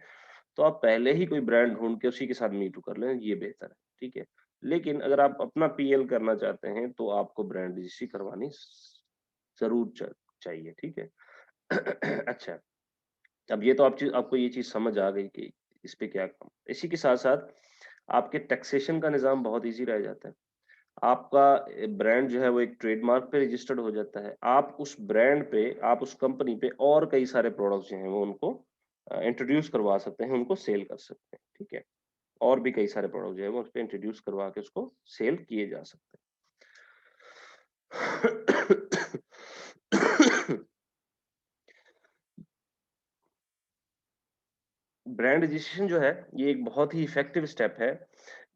तो आप पहले ही कोई ब्रांड ढूँढ के उसी के साथ मी टू कर लें, ये बेहतर है, ठीक है? लेकिन अगर आप अपना पीएल करना चाहते हैं, तो आपको ब्रांड रजिस्ट्री करवानी ज़रूर चाहिए, ठीक है? अच्छा, अब ये तो आपको ये चीज़ समझ आ गई कि इस पे क्या काम इसी के साथ-साथ आपके टैक्सेशन का निज़ाम बहुत ईज़ी रह जाता है। आपका ब्रांड जो है वो एक ट्रेडमार्क पे रजिस्टर्ड हो जाता है। आप उस ब्रांड पे, आप उस कंपनी पे और कई सारे प्रोडक्ट्स जो हैं वो उनको इंट्रोड्यूस करवा सकते हैं, उनको सेल कर सकते हैं, ठीक है? और भी कई सारे प्रोडक्ट जो है वो उसपे इंट्रोड्यूस करवा के उसको सेल किए जा सकते हैं। ब्रांड रजिस्ट्रेशन जो है, ये एक बहुत ही इफेक्टिव स्टेप है,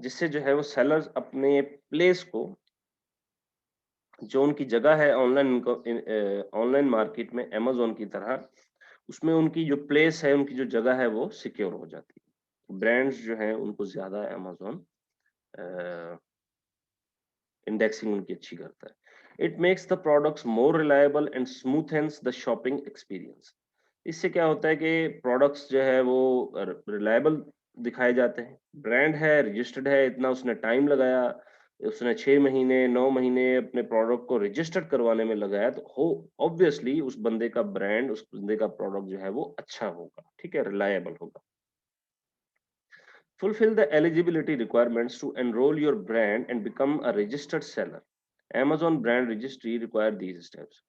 जिससे जो है वो सेलर्स अपने प्लेस को जो उनकी जगह है ऑनलाइन मार्केट में अमेज़न की तरह, उसमें उनकी जो प्लेस है, उनकी जो जगह है वो सिक्योर हो जाती है। ब्रांड्स जो हैं उनको ज़्यादा अमेज़न अ, इंडेक्सिंग उनकी अच्छी करता है। It makes the products more reliable and smoothens the shopping experience. इससे क्या होता है कि प्रोडक्ट्स जो है वो रिलायबल दिखाए जाते हैं। ब्रांड है, रजिस्टर्ड है, इतना उसने टाइम लगाया, उसने 6 महीने, 9 महीने अपने प्रोडक्ट को रजिस्टर्ड करवाने में लगाया, तो हो ऑब्वियसली उस बंदे का ब्रांड, उस बंदे का प्रोडक्ट जो है वो अच्छा होगा, ठीक है? रिलायबल होगा। Fulfill the eligibility requirements to enroll your brand and become a registered seller. Amazon brand registry require these steps.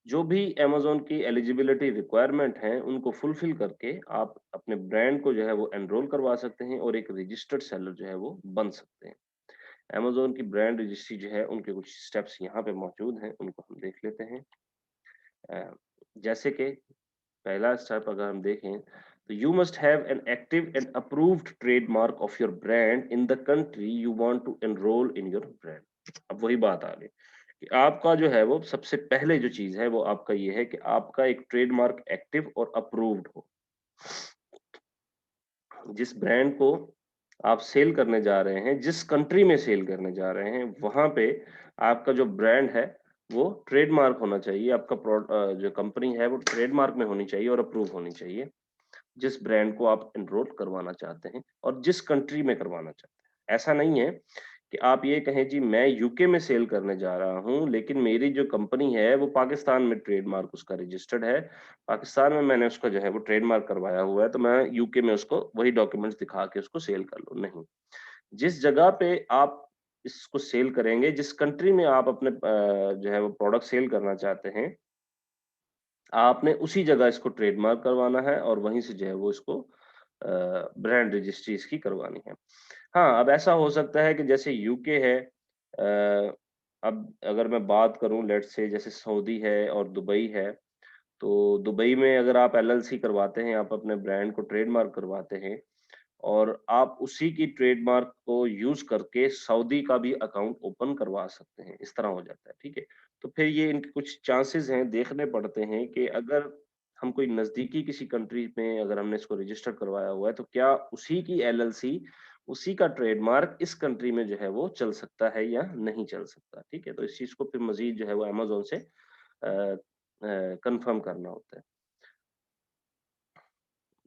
जो भी Amazon की एलिजिबिलिटी रिक्वायरमेंट हैं, उनको फुलफिल करके आप अपने ब्रांड को जो है वो एनरोल करवा सकते हैं और एक रजिस्टर्ड सेलर जो है वो बन सकते हैं। Amazon की ब्रांड रजिस्ट्री जो है, उनके कुछ स्टेप्स यहाँ पे मौजूद हैं, उनको हम देख लेते हैं। जैसे कि पहला स्टेप अगर हम देखें, तो you must have an active and approved trademark of your brand in the country you want to enrol in your brand. अब वही बात आ गई कि आपका जो है वो सबसे पहले जो चीज है वो आपका ये है कि आपका एक ट्रेडमार्क एक्टिव और अप्रूव्ड हो। जिस ब्रांड को आप सेल करने जा रहे हैं, जिस कंट्री में सेल करने जा रहे हैं, वहां पे आपका जो ब्रांड है वो ट्रेडमार्क होना चाहिए। आपका जो कंपनी है वो ट्रेडमार्क में होनी चाहिए और अप्रूव होनी चाहिए, जिस ब्रांड को आप एनरोल करवाना चाहते हैं और जिस कंट्री में करवाना चाहते हैं। ऐसा नहीं है कि आप ये कहें जी मैं यूके में सेल करने जा रहा हूँ, लेकिन मेरी जो कंपनी है वो पाकिस्तान में ट्रेडमार्क उसका रजिस्टर्ड है, पाकिस्तान में मैंने उसका जो है वो ट्रेडमार्क करवाया हुआ है, तो मैं यूके में उसको वही डॉक्यूमेंट्स दिखा के उसको सेल कर लूँ। नहीं, जिस जगह पे आप इसको सेल करेंगे, जिस कंट्री में आप अपने जो है वो प्रोडक्ट सेल करना चाहते हैं, आपने उसी जगह इसको ट्रेडमार्क करवाना है और वहीं से जो है वो इसको ब्रांड रजिस्ट्री इसकी करवानी है। हाँ, अब ऐसा हो सकता है कि जैसे यूके है, अब अगर मैं बात करूँ लेट्स से जैसे सऊदी है और दुबई है, तो दुबई में अगर आप एलएलसी करवाते हैं, आप अपने ब्रांड को ट्रेडमार्क करवाते हैं और आप उसी की ट्रेडमार्क को यूज़ करके सऊदी का भी अकाउंट ओपन करवा सकते हैं, इस तरह हो जाता है, ठीक है? तो फिर ये इनके कुछ चांसेस हैं, देखने पड़ते हैं कि अगर हम कोई नज़दीकी किसी कंट्री में अगर हमने इसको रजिस्टर करवाया हुआ है, तो क्या उसी की एलएलसी, उसी का ट्रेडमार्क इस कंट्री में जो है वो चल सकता है या नहीं चल सकता, ठीक है? तो इस चीज़ को फिर मज़ीद जो है वो अमेज़न से कन्फर्म करना होता है।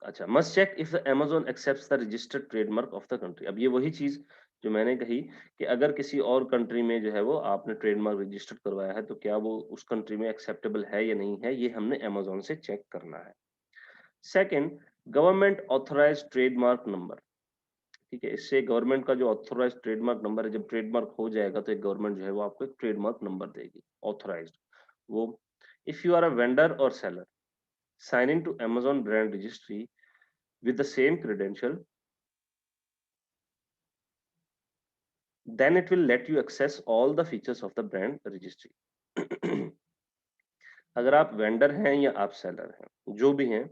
अच्छा, must check if the Amazon accepts the registered trademark of the country. अब ये वही चीज़ जो मैंने कही कि अगर किसी और कंट्री में जो है वो आपने ट्रेडमार्क रजिस्टर्ड करवाया है, तो क्या वो उस कंट्री में एक्सेप्टेबल है या नहीं है, ये हमने अमेज़न से चेक करना है। Second, government authorised trademark number, ठीक है? इससे गवर्नमेंट का जो ऑथराइज्ड ट्रेडमार्क नंबर है, जब ट्रेडमार्क हो जाएगा तो एक गवर्नमेंट जो है वो आपको एक ट्रेडमार्क नंबर देगी, ऑथराइज्ड। वो if you are a vendor और seller, sign in to Amazon brand registry with the same credential, then it will let you access all the features of the brand registry. अगर आप vendor हैं या आप seller हैं, जो भी हैं,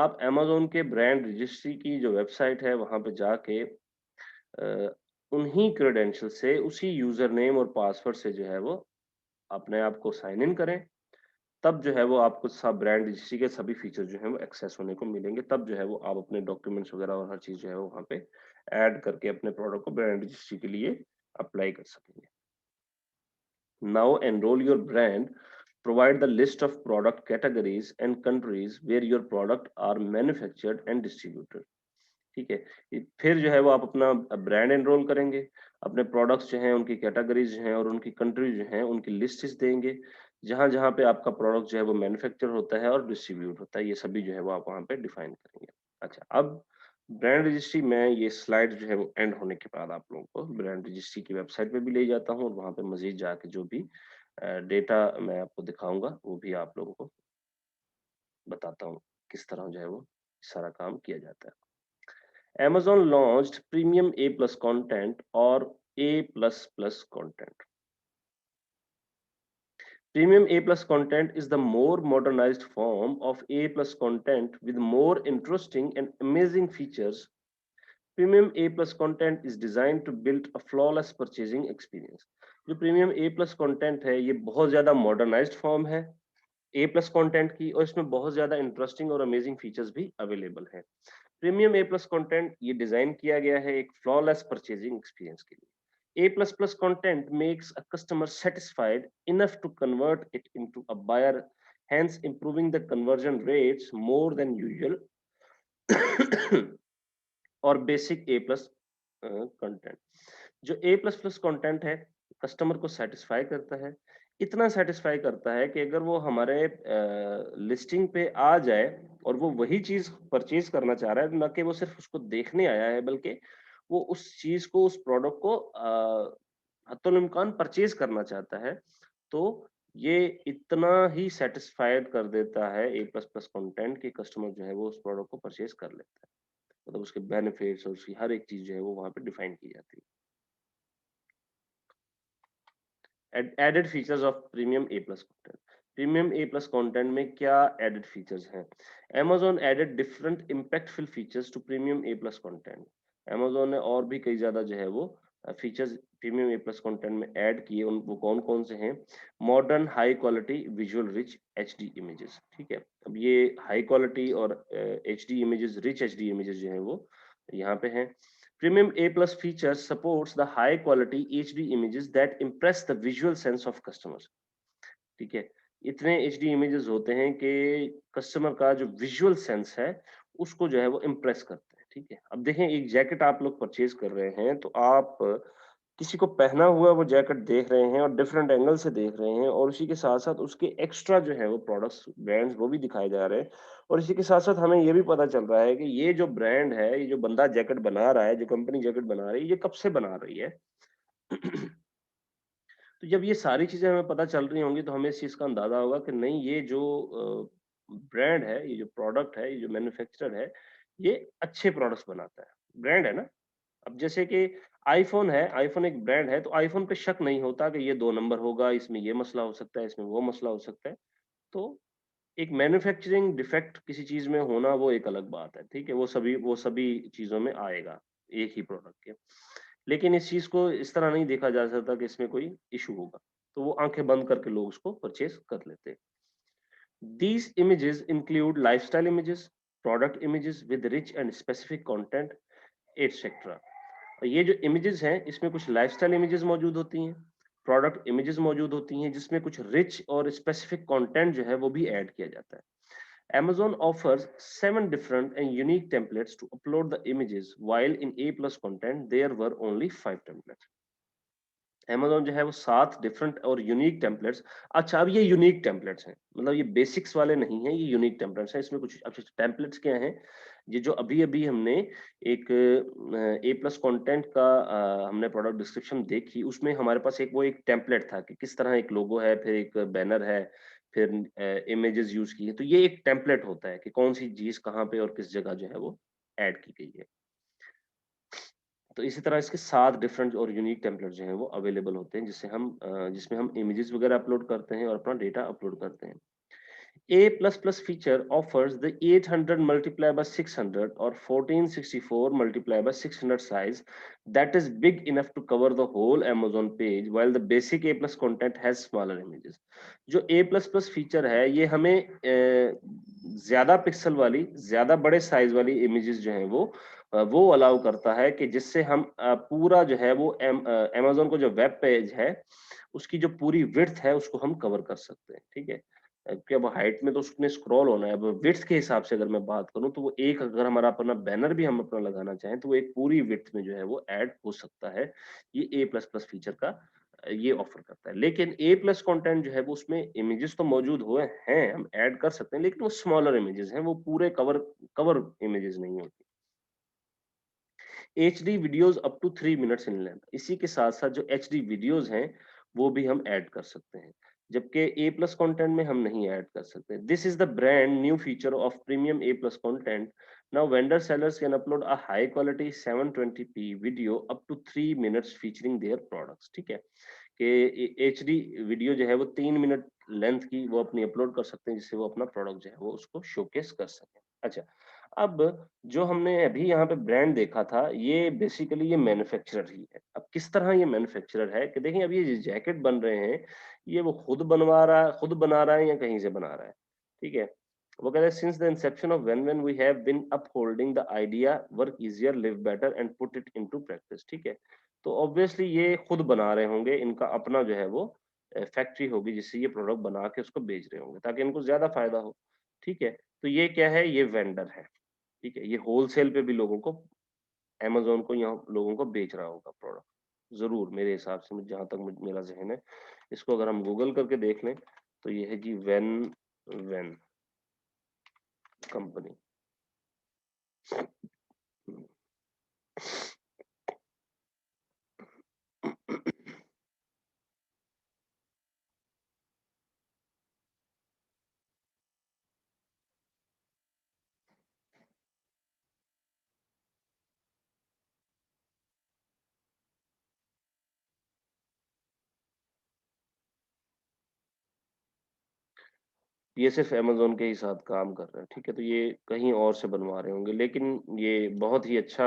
आप Amazon के ब्रांड रजिस्ट्री की जो वेबसाइट है वहां पे जाके उन्हीं क्रेडेंशियल से, उसी यूजर नेम और पासवर्ड से जो है वो अपने आप को साइन इन करें, तब जो है वो आपको सब ब्रांड रजिस्ट्री के सभी फीचर जो है वो एक्सेस होने को मिलेंगे। तब जो है वो आप अपने डॉक्यूमेंट्स वगैरह और हर चीज जो है वो वहाँ पे ऐड करके अपने प्रोडक्ट को ब्रांड रजिस्ट्री के लिए अप्लाई कर सकेंगे। Now enrol your brand, provide the list of product categories and countries where your product are manufactured and distributed. ठीक है, फिर जो है वो आप अपना ब्रांड एनरोल करेंगे, अपने प्रोडक्ट्स जो हैं उनकी कैटेगरीज जो हैं और उनकी कंट्रीज जो हैं उनकी लिस्ट्स देंगे, जहां जहां पे आपका प्रोडक्ट जो है वो मैन्युफैक्चर होता है और डिस्ट्रीब्यूट होता है, ये सभी जो है वो आप वहां पे डिफाइन करेंगे। अच्छा, अब ब्रांड रजिस्ट्री में ये स्लाइड जो है वो एंड होने के बाद आप लोगों को ब्रांड रजिस्ट्री की वेबसाइट पे भी ले जाता हूँ और वहां पे मजीद जाके जो भी डेटा मैं आपको दिखाऊंगा वो भी आप लोगों को बताता हूँ किस तरह जो है वो सारा काम किया जाता है। Amazon launched premium A plus content or A plus plus content. Premium A plus content is the more modernized form of A plus content with more interesting and amazing features. Premium A plus content is designed to build a flawless purchasing experience. जो premium A plus content है ये बहुत ज्यादा modernised form है A plus content की, और इसमें बहुत ज्यादा इंटरेस्टिंग और अमेजिंग फीचर्स भी अवेलेबल है। प्रीमियम ए प्लस कंटेंट ये डिजाइन किया गया है एक फ्लॉलेस परचेजिंग एक्सपीरियंस के लिए। A plus plus content makes a customer satisfied enough to convert it into a buyer, hence improving the conversion rates more than usual और basic A plus content. जो A plus plus content है customer को satisfy करता है, इतना satisfy करता है कि अगर वो हमारे लिस्टिंग पे आ जाए और वो वही चीज़ परचेज़ करना चाह रहा है, ना कि वो सिर्फ़ उसको देखने आया है, बल्कि वो उस चीज़ को, उस प्रोडक्ट को हत्तुल इम्कान परचेज़ करना चाहता है, तो ये इतना ही सैटिस्फाइड कर देता है ए प्लस प्लस कंटेंट कि कस्टमर जो है वो उस प्रोडक्ट को परचेज़ कर लेता है। मतलब उसके बेनिफिट्स और उसकी हर एक चीज़ जो है वो वहाँ पे डिफाइन की जाती है। Added features of premium A plus content. Premium A plus content में क्या एडेड फीचर्स हैं? Amazon added different impactful features to premium A plus content. Amazon ने और भी कई ज्यादा जो है वो features premium A plus content में ऐड किए। उन वो कौन कौन से हैं? Modern high quality visual rich HD images. ठीक है, अब ये हाई क्वालिटी और HD images, rich HD images जो है वो यहाँ पे हैं। Premium A plus feature supports the high quality HD images that impress the visual sense of customers. ठीक है, इतने HD images होते हैं कि कस्टमर का जो विजुअल सेंस है उसको जो है वो इम्प्रेस करते हैं। ठीक है, अब देखें एक जैकेट आप लोग परचेज कर रहे हैं तो आप किसी को पहना हुआ वो जैकेट देख रहे हैं और डिफरेंट एंगल से देख रहे हैं और उसी के साथ-साथ उसके एक्स्ट्रा जो है वो प्रोडक्ट्स, ब्रांड्स वो भी दिखाए जा रहे हैं और इसी के साथ-साथ हमें ये भी पता चल रहा है कि ये जो ब्रांड है, ये जो बंदा जैकेट बना रहा है, जो कंपनी जैकेट बना रही है, ये कब से बना रही है। तो जब ये सारी चीज़ें हमें पता चल रही होंगी तो हमें इस चीज़ का अंदाज़ा होगा कि नहीं, ये जो ब्रांड है, ये जो प्रोडक्ट है, ये जो मैन्युफैक्चरर है, ये अच्छे प्रोडक्ट्स बनाता है। ब्रांड है ना? अब जैसे कि आईफ़ोन है, आईफ़ोन एक ब्रांड है, तो आईफ़ोन पे शक नहीं होता कि ये 2 नंबर होगा, इसमें ये मसला हो सकता है, इसमें वो मसला हो सकता है। तो एक मैन्युफैक्चरिंग डिफेक्ट किसी चीज़ में होना वो एक अलग बात है, ठीक है? वो सभी चीज़ों में आएगा, एक ही प्रोडक्ट के। लेकिन इस चीज़ को इस तरह नहीं देखा जा सकता कि इसमें कोई इश्यू होगा, तो वो आँखें बंद करके लोग उसको परचेज़ कर लेते हैं। These images include lifestyle images, product images with rich and specific content, etcetera. ये जो इमेजेस हैं इसमें कुछ लाइफस्टाइल इमेजेस मौजूद होती हैं, प्रोडक्ट इमेजेस मौजूद होती हैं जिसमें कुछ रिच और स्पेसिफिक कंटेंट जो है वो भी ऐड किया जाता है। Amazon offers 7 different and unique templates to upload the images, while in A plus content there were only 5 templates. Amazon जो है वो 7 डिफरेंट और यूनिक टेम्पलेट्स। अच्छा, अब ये यूनिक टेम्पलेट्स हैं, मतलब ये बेसिक्स वाले नहीं हैं, ये यूनिक टेम्पलेट्स हैं। इसमें कुछ अच्छा टेम्पलेट्स क्या हैं? ये जो अभी-अभी हमने एक ए प्लस कंटेंट का हमने प्रोडक्ट डिस्क्रिप्शन देखी, उसमें हमारे पास एक टेम्पलेट था कि किस तरह एक लोगो है, फिर एक बैनर है, फिर इमेजेस यूज़ की है। तो ये एक टेम्पलेट होता है कि कौन-सी चीज़ कहाँ पे और किस जगह जो है वो ऐड की गई है। तो इसी तरह इसके 7 डिफरेंट और यूनिक टेम्पलेट जो हैं वो अवेलेबल होते हैं जिसमें हम इमेजेस वगैरह अपलोड करते हैं और अपना डेटा अपलोड करते हैं। A++ feature offers the 800 multiply by 600 or 1464 multiply by 600 size that is big enough to cover the whole Amazon page, while the basic A+ content has smaller images. जो A++ feature है ये हमें ज्यादा pixel वाली, ज्यादा बड़े size वाली images जो हैं वो अलाउ करता है कि जिससे हम पूरा जो है वो Amazon को जो वेब पेज है उसकी जो पूरी विड्थ है उसको हम कवर कर सकते हैं। ठीक है, कि अब हाइट में तो उसने स्क्रॉल होना है, अब विड्थ के हिसाब से अगर मैं बात करूँ तो वो एक, अगर हमारा अपना बैनर भी हम अपना लगाना चाहें तो वो एक पूरी विड्थ में जो है वो ऐड हो सकता है। ये ए प्लस प्लस फीचर का ये ऑफर करता है। लेकिन ए प्लस कंटेंट जो है वो उसमें इमेजेस तो मौजूद हुए हैं, हम ऐड कर सकते हैं, लेकिन वो स्मॉलर इमेजेस हैं, वो पूरे कवर कवर इमेजेस नहीं होती। HD videos up to 3 minutes in length. इसी के साथ साथ जो एचडी वीडियोस हैं वो भी हम ऐड कर सकते हैं, जबकि ए प्लस कंटेंट में हम नहीं ऐड कर सकते। This is the brand new feature of premium A plus content. Now vendor sellers can upload a high quality 720p video up to 3 minutes featuring their products. ठीक है, कि एचडी वीडियो जो है वो 3 मिनट लेंथ की वो अपनी upload कर सकते हैं जिससे वो अपना प्रोडक्ट जो है वो उसको शोकेस कर सकें। अच्छा, अब जो हमने अभी यहाँ पे ब्रांड देखा था ये बेसिकली ये मैन्युफैक्चरर ही है। अब किस तरह ये मैन्युफैक्चरर है कि देखिए अब ये जैकेट बन रहे हैं, ये वो खुद बना रहा है या कहीं से बना रहा है। ठीक है, वो कहते हैं since the inception of when we have been upholding the idea work easier live better and put it into practice. ठीक है, तो ऑब्वियसली ये खुद बना रहे होंगे, इनका अपना जो है वो फैक्ट्री होगी जिससे ये प्रोडक्ट बना के उसको बेच रहे होंगे ताकि इनको ज्यादा फायदा हो। ठीक है, तो ये क्या है? ये वेंडर है। ठीक है, ये होलसेल पे भी लोगों को, अमेज़न को, यहाँ लोगों को बेच रहा होगा प्रोडक्ट। ज़रूर, मेरे हिसाब से, जहाँ तक मेरा ज़हन है, इसको अगर हम गूगल करके देख लें तो ये है जी वेन कंपनी। ये सिर्फ अमेज़न के ही साथ काम कर रहे हैं, ठीक है? तो ये कहीं और से बनवा रहे होंगे, लेकिन ये बहुत ही अच्छा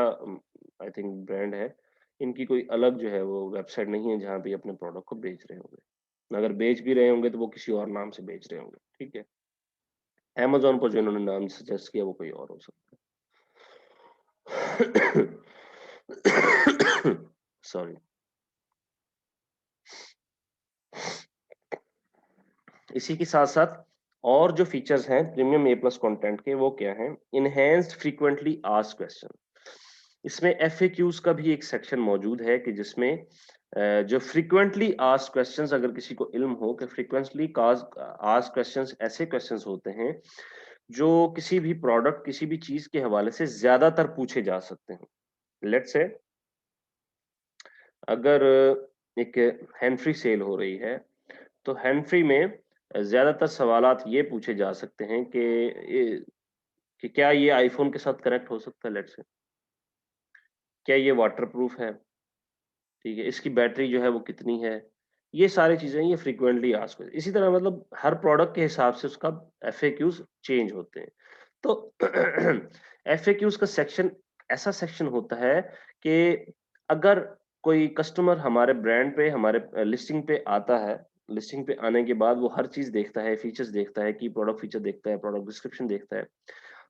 आई थिंक ब्रांड है। इनकी कोई अलग जो है वो वेबसाइट नहीं है जहाँ पे ये अपने प्रोडक्ट को बेच रहे होंगे। अगर बेच भी रहे होंगे तो वो किसी और नाम से बेच रहे होंगे, ठीक है? अमेज़न पर जो इन्होंने नाम सजेस्ट किया वो कोई और हो सकता है। सॉरी। इसी के साथ-साथ और जो फीचर्स हैं प्रीमियम ए प्लस कंटेंट के वो क्या हैं? Enhanced frequently asked question. इसमें एफएक्यूज का भी एक सेक्शन मौजूद है कि जिसमें जो फ्रीक्वेंटली आस्क्ड क्वेश्चंस अगर किसी को इल्म हो कि फ्रीक्वेंटली आस्क्ड क्वेश्चंस ऐसे क्वेश्चंस होते हैं जो किसी भी प्रोडक्ट किसी भी चीज के हवाले से ज्यादातर पूछे जा सकते हैं। लेट्स से अगर एक हैंड फ्री सेल हो रही है तो हैंड फ्री में ज्यादातर सवालात ये पूछे जा सकते हैं कि क्या ये आईफोन के साथ कनेक्ट हो सकता है, लेट्स से क्या ये वाटरप्रूफ है, ठीक है, इसकी बैटरी जो है वो कितनी है, ये सारी चीजें ये फ्रीक्वेंटली आस्क्ड। इसी तरह मतलब हर प्रोडक्ट के हिसाब से उसका एफएक्यूज चेंज होते हैं। तो एफएक्यूज का सेक्शन ऐसा सेक्शन होता है कि अगर कोई कस्टमर हमारे ब्रांड पे हमारे लिस्टिंग पे आता है, लिस्टिंग पे आने के बाद वो हर चीज देखता है, फीचर्स देखता है, की प्रोडक्ट फीचर देखता है, प्रोडक्ट डिस्क्रिप्शन देखता है,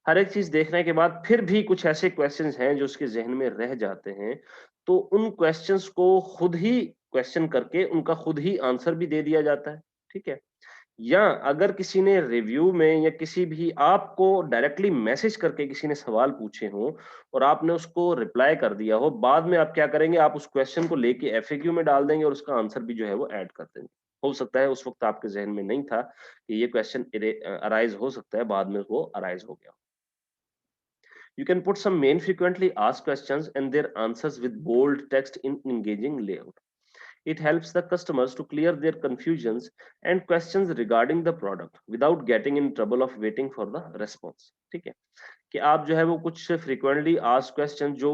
हर एक चीज देखने के बाद फिर भी कुछ ऐसे क्वेश्चंस हैं जो उसके जहन में रह जाते हैं, तो उन क्वेश्चंस को खुद ही क्वेश्चन करके उनका खुद ही आंसर भी दे दिया जाता है, ठीक है? या अगर किसी ने रिव्यू में या किसी भी आपको डायरेक्टली मैसेज करके किसी ने सवाल पूछे हों और आपने उसको रिप्लाई कर दिया हो, बाद में आप क्या करेंगे, आप उस क्वेश्चन को लेके एफएक्यू में डाल देंगे और उसका आंसर भी जो है वो ऐड कर देंगे। हो सकता है उस वक्त आपके जहन में नहीं था कि ये क्वेश्चन अराइज हो सकता है, बाद में वो अराइज हो गया। You can put some main frequently asked questions and their answers with bold text in engaging layout. It helps the customers to clear their confusions and questions regarding the product without getting in trouble of waiting for the response. ठीक है कि आप जो है वो कुछ frequently asked question जो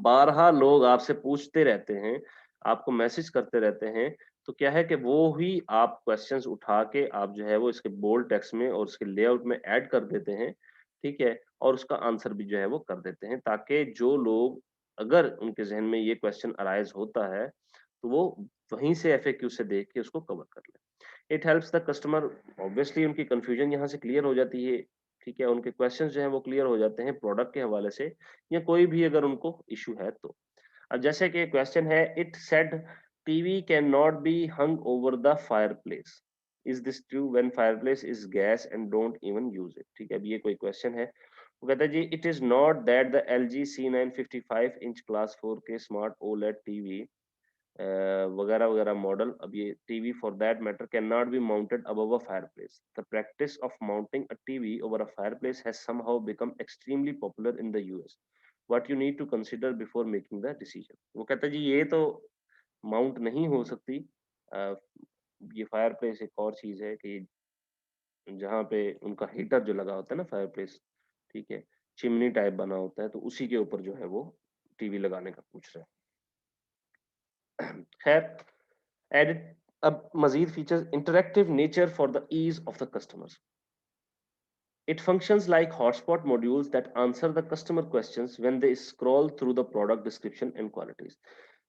बारहा लोग आपसे पूछते रहते हैं, आपको मैसेज करते रहते हैं, तो क्या है कि वो ही आप क्वेश्चंस उठा के आप जो है वो इसके बोल्ड टेक्स्ट में और उसके लेआउट में ऐड कर देते हैं, ठीक है? और उसका आंसर भी जो है वो कर देते हैं ताकि जो लोग अगर उनके ज़हन में ये क्वेश्चन अराइज़ होता है, तो वो वहीं से एफएक्यू से देख के उसको कवर कर लें। It helps the customer obviously उनकी कन्फ्यूजन यहाँ से क्लियर हो जाती है, ठीक है? उनके क्वेश्चंस जो हैं वो क्लियर हो जाते हैं प्रोडक्ट के हवाले से या कोई भी अगर उनको इश्यू है तो। अब जैसे कि क्वेश्चन है it said TV can not be hung over the fireplace. Is this true when fireplace is gas and don't even use it? ठीक है, अब ये कोई क्वेश्चन है। वो कहता है जी it is not that the LG C955 inch class 4K smart OLED TV वगैरह वगैरह मॉडल, अब ये TV for that matter can not be mounted above a fireplace. The practice of mounting a TV over a fireplace has somehow become extremely popular in the US. What you need to consider before making the decision. वो कहता है जी ये तो mount नहीं हो सकती। अ, ये fireplace एक और चीज है कि जहाँ पे उनका हीटर जो लगा होता है ना फायरप्लेस, ठीक है, चिमनी टाइप बना होता है, तो उसी के ऊपर जो है वो टीवी लगाने का पूछ रहे हैं। खैर, एडिट अब मजीद features interactive nature for the ease of the customers. It functions like hotspot modules that answer the customer questions when they scroll through the product description and qualities.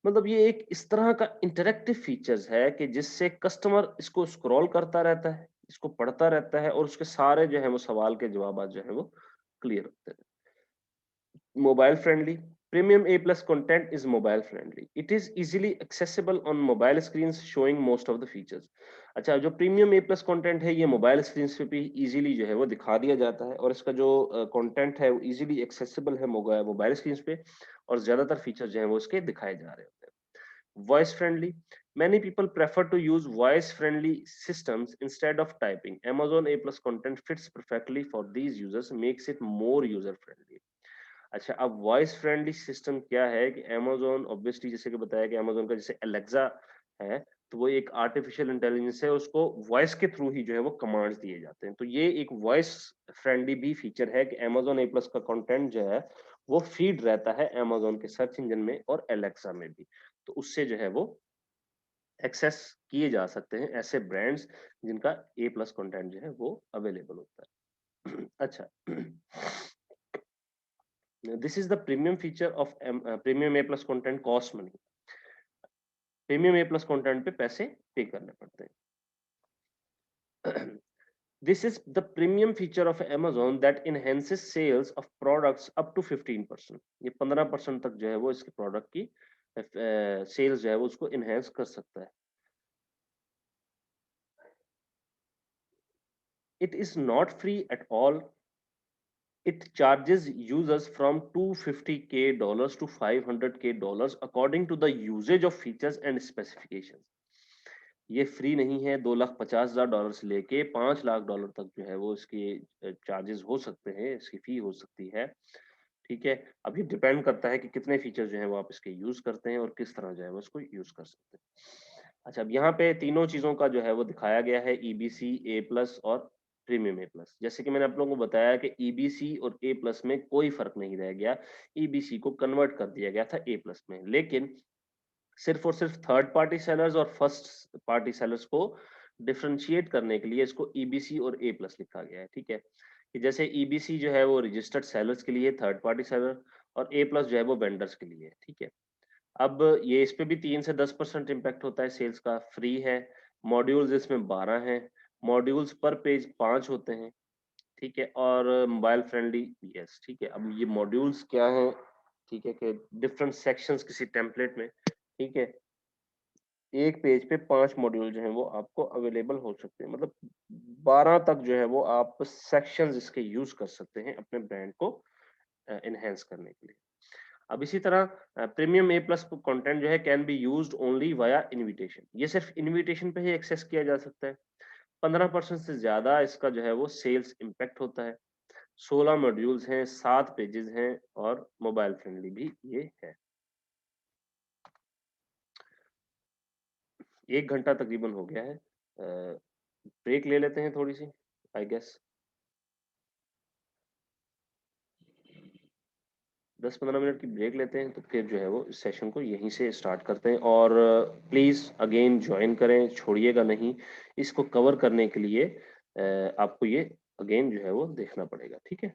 मतलब ये एक इस तरह का इंटरैक्टिव फीचर्स है कि जिससे कस्टमर इसको स्क्रॉल करता रहता है, इसको पढ़ता रहता है और उसके सारे जो है वो सवाल के जवाब जो है वो क्लियर होते हैं। Mobile friendly. Premium A plus content is mobile friendly. It is easily accessible on mobile screens showing most of the features. अच्छा, जो प्रीमियम ए प्लस कंटेंट है ये मोबाइल स्क्रीन पे भी इजीली जो है वो दिखा दिया जाता है और इसका जो कंटेंट है वो इजीली एक्सेसिबल है मोबाइल स्क्रीन पे और ज्यादातर फीचर जो है वो इसके दिखाए जा रहे होते हैं। Voice friendly. Many people prefer to use voice-friendly systems instead of typing. Amazon A plus content fits perfectly for these users, makes it more user-friendly. अच्छा, अब वॉइस फ्रेंडली सिस्टम क्या है कि Amazon ऑब्वियसली जैसे कि बताया कि Amazon का जैसे Alexa है, तो वो एक आर्टिफिशियल इंटेलिजेंस है, उसको वॉइस के थ्रू ही जो है वो कमांड्स दिए जाते हैं। तो ये एक वॉइस फ्रेंडली भी फीचर है कि Amazon A plus का कंटेंट जो है वो फीड रहता है Amazon के सर्च इंजन में और Alexa में भी। तो उससे जो है वो एक्सेस किए जा सकते हैं ऐसे ब्रांड्स जिनका ए प्लस कंटेंट जो है वो अवेलेबल होता है। अच्छा, this is the premium feature of premium A plus content cost money. Premium A plus content पे पैसे पे करने पड़ते हैं। This is the premium feature of Amazon that enhances sales of products up to 15%। ये 15% तक जो है वो इसके प्रोडक्ट की सेल्स जो है वो उसको इनहेंस कर सकता है। It is not free at all. It charges users from $250K to $500K according to the usage of features and specifications. ये फ्री नहीं है। $2,50,000 से लेके $5,00,000 तक जो है वो इसके चार्जेस हो सकते हैं, इसकी फी हो सकती है। ठीक है, अब ये डिपेंड करता है कि कितने फीचर जो है वो आप इसके यूज करते हैं और किस तरह जो है वो इसको यूज कर सकते हैं। अच्छा, अब यहाँ पे तीनों चीजों का जो है वो दिखाया गया है, ईबीसी, ए प्लस और प्रीमियम ए प्लस। जैसे कि मैंने आप लोगों को बताया कि ईबीसी और ए प्लस में कोई फर्क नहीं रह गया, ईबीसी को कन्वर्ट कर दिया गया था ए प्लस में, लेकिन सिर्फ और सिर्फ थर्ड पार्टी सेलर्स और फर्स्ट पार्टी सेलर्स को डिफरेंशिएट करने के लिए इसको ईबीसी और ए प्लस लिखा गया है। ठीक है, कि जैसे ईबीसी जो है वो रजिस्टर्ड सेलर्स के लिए, थर्ड पार्टी सेलर, और ए प्लस जो है वो वेंडर्स के लिए। ठीक है, अब ये इस पे भी 3 से 10% इम्पैक्ट होता है सेल्स का। फ्री है, मॉड्यूल्स इसमें 12 हैं, मॉड्यूल्स पर पेज 5 होते हैं। ठीक है, और मोबाइल फ्रेंडली, यस। ठीक है, अब ये मॉड्यूल्स क्या है, ठीक है, कि डिफरेंट सेक्शंस किसी टेम्पलेट में। ठीक है, एक पेज पे 5 मॉड्यूल जो हैं वो आपको अवेलेबल हो सकते हैं, मतलब 12 तक जो है वो आप सेक्शंस इसके यूज कर सकते हैं अपने ब्रांड को एनहेंस करने के लिए। अब इसी तरह प्रीमियम ए प्लस कंटेंट जो है can be used only via invitation. ये सिर्फ इनविटेशन पे ही एक्सेस किया जा सकता है। 15% से ज्यादा इसका जो है वो सेल्स इम्पैक्ट होता है। 16 मॉड्यूल्स हैं, 7 पेजेस हैं और मोबाइल फ्रेंडली भी ये है। 1 घंटा तकरीबन हो गया है। ब्रेक ले लेते हैं थोड़ी सी, आई गेस 10-15 मिनट की ब्रेक लेते हैं, तो फिर जो है वो इस सेशन को यहीं से स्टार्ट करते हैं। और प्लीज अगेन ज्वाइन करें, छोड़िएगा नहीं। इसको कवर करने के लिए आपको ये अगेन जो है वो देखना पड़ेगा। ठीक है।